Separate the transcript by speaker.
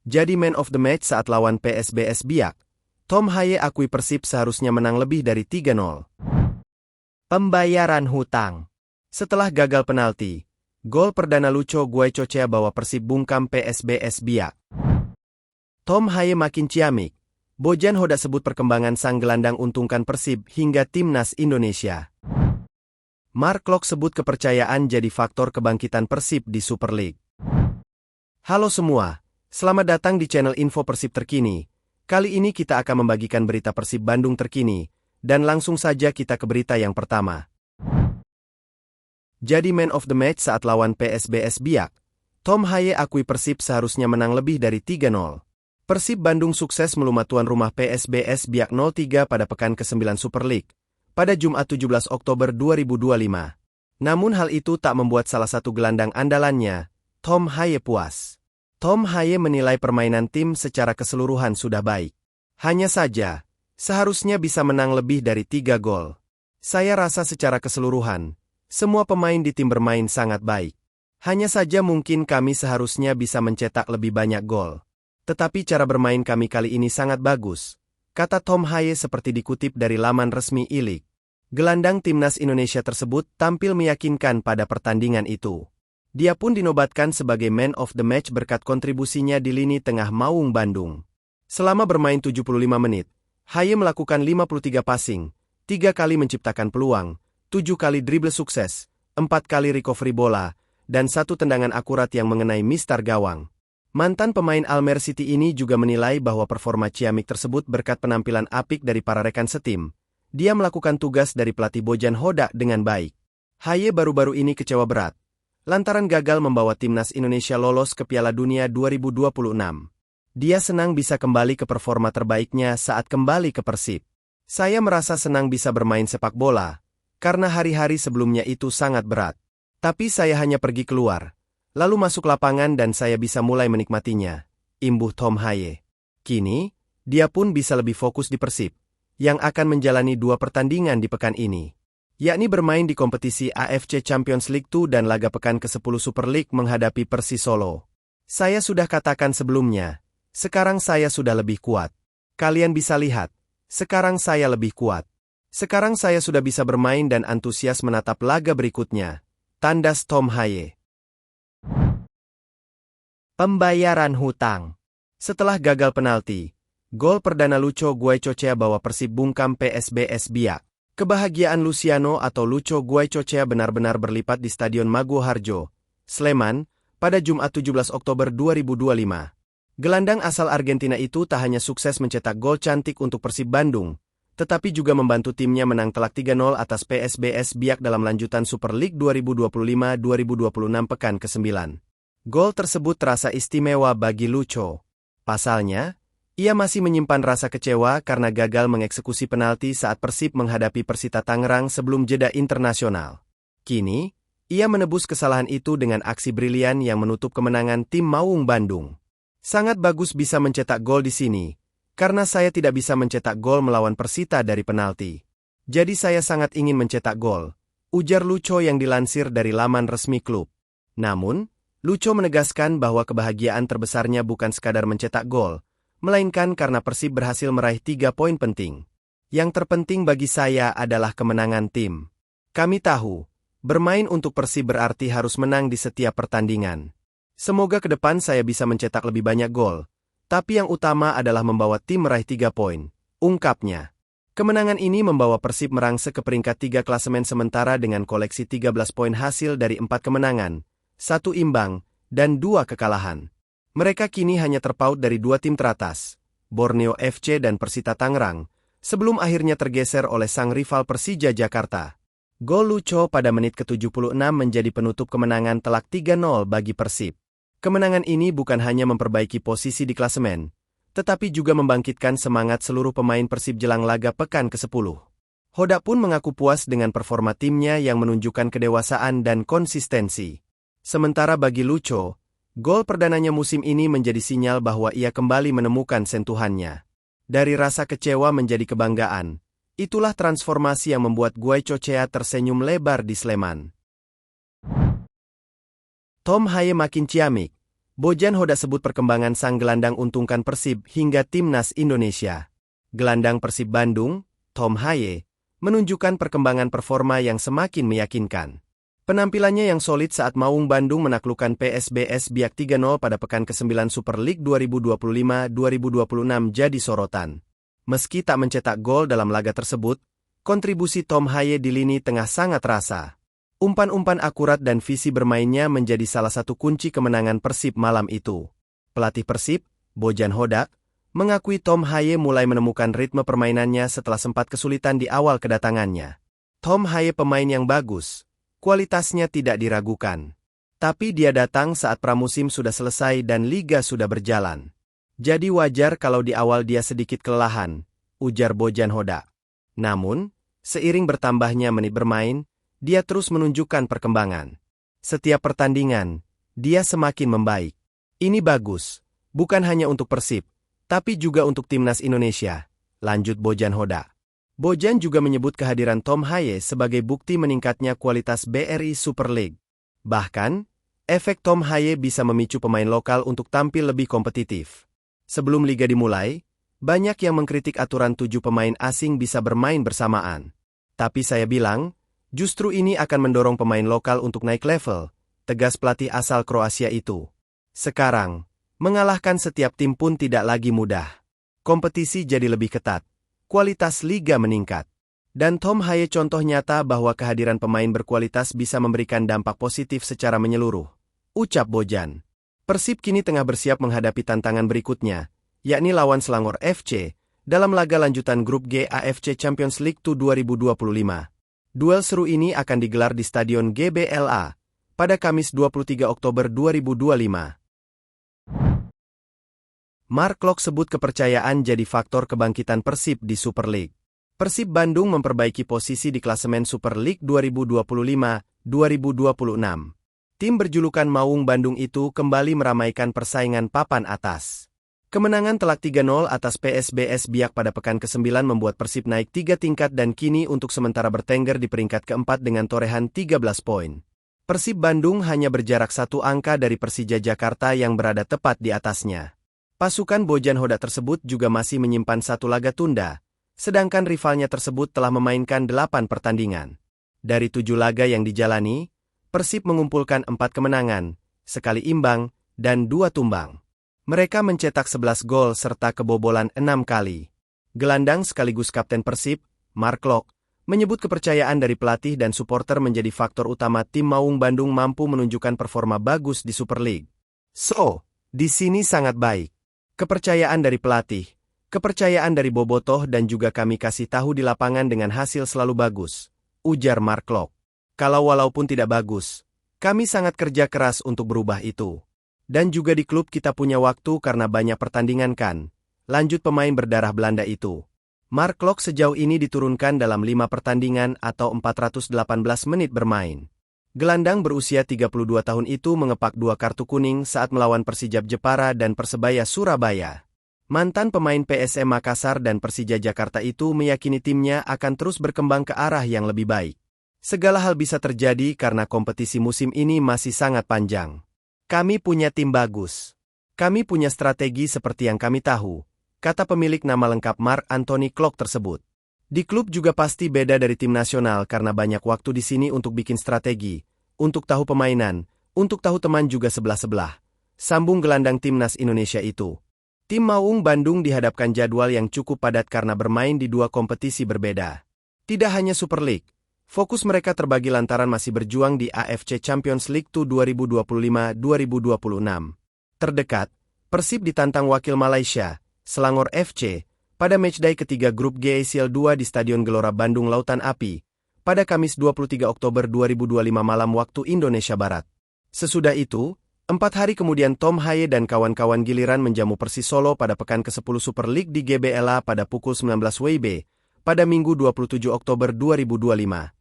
Speaker 1: Jadi man of the match saat lawan PSBS Biak, Tom Haye akui Persib seharusnya menang lebih dari 3-0. Pembayaran hutang. Setelah gagal penalti, gol perdana Lucho Guaicochea bawa Persib bungkam PSBS Biak. Tom Haye makin ciamik. Bojan Hodak sebut perkembangan sang gelandang untungkan Persib hingga Timnas Indonesia. Mark Klok sebut kepercayaan jadi faktor kebangkitan Persib di Super League. Halo semua, selamat datang di channel Info Persib terkini. Kali ini kita akan membagikan berita Persib Bandung terkini, dan langsung saja kita ke berita yang pertama. Jadi man of the match saat lawan PSBS Biak, Tom Haye akui Persib seharusnya menang lebih dari 3-0. Persib Bandung sukses melumat tuan rumah PSBS Biak 0-3 pada pekan ke-9 Super League, pada Jumat 17 Oktober 2025. Namun hal itu tak membuat salah satu gelandang andalannya, Tom Haye puas. Tom Haye menilai permainan tim secara keseluruhan sudah baik. Hanya saja, seharusnya bisa menang lebih dari 3 gol. Saya rasa secara keseluruhan, semua pemain di tim bermain sangat baik. Hanya saja mungkin kami seharusnya bisa mencetak lebih banyak gol. Tetapi cara bermain kami kali ini sangat bagus, kata Tom Haye seperti dikutip dari laman resmi I-League. Gelandang Timnas Indonesia tersebut tampil meyakinkan pada pertandingan itu. Dia pun dinobatkan sebagai man of the match berkat kontribusinya di lini tengah Maung Bandung. Selama bermain 75 menit, Haye melakukan 53 passing, 3 kali menciptakan peluang, 7 kali dribble sukses, 4 kali recovery bola, dan 1 tendangan akurat yang mengenai mistar gawang. Mantan pemain Almer City ini juga menilai bahwa performa ciamik tersebut berkat penampilan apik dari para rekan setim. Dia melakukan tugas dari pelatih Bojan Hodak dengan baik. Haye baru-baru ini kecewa berat lantaran gagal membawa Timnas Indonesia lolos ke Piala Dunia 2026. Dia senang bisa kembali ke performa terbaiknya saat kembali ke Persib. Saya merasa senang bisa bermain sepak bola, karena hari-hari sebelumnya itu sangat berat. Tapi saya hanya pergi keluar, lalu masuk lapangan dan saya bisa mulai menikmatinya, imbuh Tom Haye. Kini, dia pun bisa lebih fokus di Persib, yang akan menjalani 2 pertandingan di pekan ini, yakni bermain di kompetisi AFC Champions League 2 dan laga pekan ke-10 Super League menghadapi Persis Solo. Saya sudah katakan sebelumnya, sekarang saya sudah lebih kuat. Kalian bisa lihat, sekarang saya lebih kuat. Sekarang saya sudah bisa bermain dan antusias menatap laga berikutnya, tandas Tom Haye. Pembayaran hutang. Setelah gagal penalti, gol perdana Lucho Guaicochea bawa Persib bungkam PSBS Biak. Kebahagiaan Luciano atau Lucho Guaicochea benar-benar berlipat di Stadion Maguwo Harjo, Sleman, pada Jumat 17 Oktober 2025. Gelandang asal Argentina itu tak hanya sukses mencetak gol cantik untuk Persib Bandung, tetapi juga membantu timnya menang telak 3-0 atas PSBS Biak dalam lanjutan Super League 2025-2026 pekan ke-9. Gol tersebut terasa istimewa bagi Lucho. Pasalnya, ia masih menyimpan rasa kecewa karena gagal mengeksekusi penalti saat Persib menghadapi Persita Tangerang sebelum jeda internasional. Kini, ia menebus kesalahan itu dengan aksi brilian yang menutup kemenangan tim Maung Bandung. Sangat bagus bisa mencetak gol di sini, karena saya tidak bisa mencetak gol melawan Persita dari penalti. Jadi saya sangat ingin mencetak gol, ujar Lucho yang dilansir dari laman resmi klub. Namun, Lucho menegaskan bahwa kebahagiaan terbesarnya bukan sekadar mencetak gol, melainkan karena Persib berhasil meraih 3 poin penting. Yang terpenting bagi saya adalah kemenangan tim. Kami tahu, bermain untuk Persib berarti harus menang di setiap pertandingan. Semoga ke depan saya bisa mencetak lebih banyak gol, tapi yang utama adalah membawa tim meraih 3 poin, ungkapnya. Kemenangan ini membawa Persib merangsek ke peringkat 3 klasemen sementara dengan koleksi 13 poin hasil dari 4 kemenangan, 1 imbang, dan 2 kekalahan. Mereka kini hanya terpaut dari 2 tim teratas, Borneo FC dan Persita Tangerang, sebelum akhirnya tergeser oleh sang rival Persija Jakarta. Gol Lucho pada menit ke-76 menjadi penutup kemenangan telak 3-0 bagi Persib. Kemenangan ini bukan hanya memperbaiki posisi di klasemen, tetapi juga membangkitkan semangat seluruh pemain Persib jelang laga pekan ke-10. Hodak pun mengaku puas dengan performa timnya yang menunjukkan kedewasaan dan konsistensi. Sementara bagi Lucho, gol perdananya musim ini menjadi sinyal bahwa ia kembali menemukan sentuhannya. Dari rasa kecewa menjadi kebanggaan, itulah transformasi yang membuat Guaicochea tersenyum lebar di Sleman. Tom Haye makin ciamik. Bojan Hodak sebut perkembangan sang gelandang untungkan Persib hingga timnas Indonesia. Gelandang Persib Bandung, Tom Haye, menunjukkan perkembangan performa yang semakin meyakinkan. Penampilannya yang solid saat Maung Bandung menaklukkan PSBS Biak 3-0 pada pekan ke-9 Super League 2025-2026 jadi sorotan. Meski tak mencetak gol dalam laga tersebut, kontribusi Tom Haye di lini tengah sangat terasa. Umpan-umpan akurat dan visi bermainnya menjadi salah satu kunci kemenangan Persib malam itu. Pelatih Persib, Bojan Hodak, mengakui Tom Haye mulai menemukan ritme permainannya setelah sempat kesulitan di awal kedatangannya. Tom Haye pemain yang bagus, kualitasnya tidak diragukan. Tapi dia datang saat pramusim sudah selesai dan liga sudah berjalan. Jadi wajar kalau di awal dia sedikit kelelahan, ujar Bojan Hodak. Namun, seiring bertambahnya menit bermain, dia terus menunjukkan perkembangan. Setiap pertandingan, dia semakin membaik. Ini bagus, bukan hanya untuk Persib, tapi juga untuk timnas Indonesia, lanjut Bojan Hodak. Bojan juga menyebut kehadiran Tom Haye sebagai bukti meningkatnya kualitas BRI Super League. Bahkan, efek Tom Haye bisa memicu pemain lokal untuk tampil lebih kompetitif. Sebelum liga dimulai, banyak yang mengkritik aturan 7 pemain asing bisa bermain bersamaan. Tapi saya bilang, justru ini akan mendorong pemain lokal untuk naik level, tegas pelatih asal Kroasia itu. Sekarang, mengalahkan setiap tim pun tidak lagi mudah. Kompetisi jadi lebih ketat, kualitas liga meningkat. Dan Tom Haye contoh nyata bahwa kehadiran pemain berkualitas bisa memberikan dampak positif secara menyeluruh, ucap Bojan. Persib kini tengah bersiap menghadapi tantangan berikutnya, yakni lawan Selangor FC, dalam laga lanjutan grup G AFC Champions League 2025. Duel seru ini akan digelar di Stadion GBLA pada Kamis 23 Oktober 2025. Mark Klok sebut kepercayaan jadi faktor kebangkitan Persib di Super League. Persib Bandung memperbaiki posisi di klasemen Super League 2025-2026. Tim berjulukan Maung Bandung itu kembali meramaikan persaingan papan atas. Kemenangan telak 3-0 atas PSBS Biak pada pekan ke-9 membuat Persib naik 3 tingkat dan kini untuk sementara bertengger di peringkat keempat dengan torehan 13 poin. Persib Bandung hanya berjarak 1 angka dari Persija Jakarta yang berada tepat di atasnya. Pasukan Bojan Hodak tersebut juga masih menyimpan 1 laga tunda, sedangkan rivalnya tersebut telah memainkan 8 pertandingan. Dari 7 laga yang dijalani, Persib mengumpulkan 4 kemenangan, sekali imbang, dan 2 tumbang. Mereka mencetak 11 gol serta kebobolan 6 kali. Gelandang sekaligus kapten Persib, Mark Klok, menyebut kepercayaan dari pelatih dan supporter menjadi faktor utama tim Maung Bandung mampu menunjukkan performa bagus di Super League. So, di sini sangat baik. Kepercayaan dari pelatih, kepercayaan dari bobotoh dan juga kami kasih tahu di lapangan dengan hasil selalu bagus, ujar Mark Klok. Kalau walaupun tidak bagus, kami sangat kerja keras untuk berubah itu. Dan juga di klub kita punya waktu karena banyak pertandingan kan, lanjut pemain berdarah Belanda itu. Mark Klok sejauh ini diturunkan dalam 5 pertandingan atau 418 menit bermain. Gelandang berusia 32 tahun itu mengepak 2 kartu kuning saat melawan Persijap Jepara dan Persebaya Surabaya. Mantan pemain PSM Makassar dan Persija Jakarta itu meyakini timnya akan terus berkembang ke arah yang lebih baik. Segala hal bisa terjadi karena kompetisi musim ini masih sangat panjang. Kami punya tim bagus. Kami punya strategi seperti yang kami tahu, kata pemilik nama lengkap Mark Anthony Klok tersebut. Di klub juga pasti beda dari tim nasional karena banyak waktu di sini untuk bikin strategi, untuk tahu permainan, untuk tahu teman juga sebelah-sebelah. Sambung gelandang timnas Indonesia itu. Tim Maung Bandung dihadapkan jadwal yang cukup padat karena bermain di 2 kompetisi berbeda. Tidak hanya Super League. Fokus mereka terbagi lantaran masih berjuang di AFC Champions League 2025-2026. Terdekat, Persib ditantang wakil Malaysia, Selangor FC, pada matchday ketiga grup G ACL 2 di Stadion Gelora Bandung Lautan Api, pada Kamis 23 Oktober 2025 malam waktu Indonesia Barat. Sesudah itu, 4 hari kemudian Tom Haye dan kawan-kawan giliran menjamu Persis Solo pada pekan ke-10 Super League di GBLA pada pukul 19 WIB, pada Minggu 27 Oktober 2025.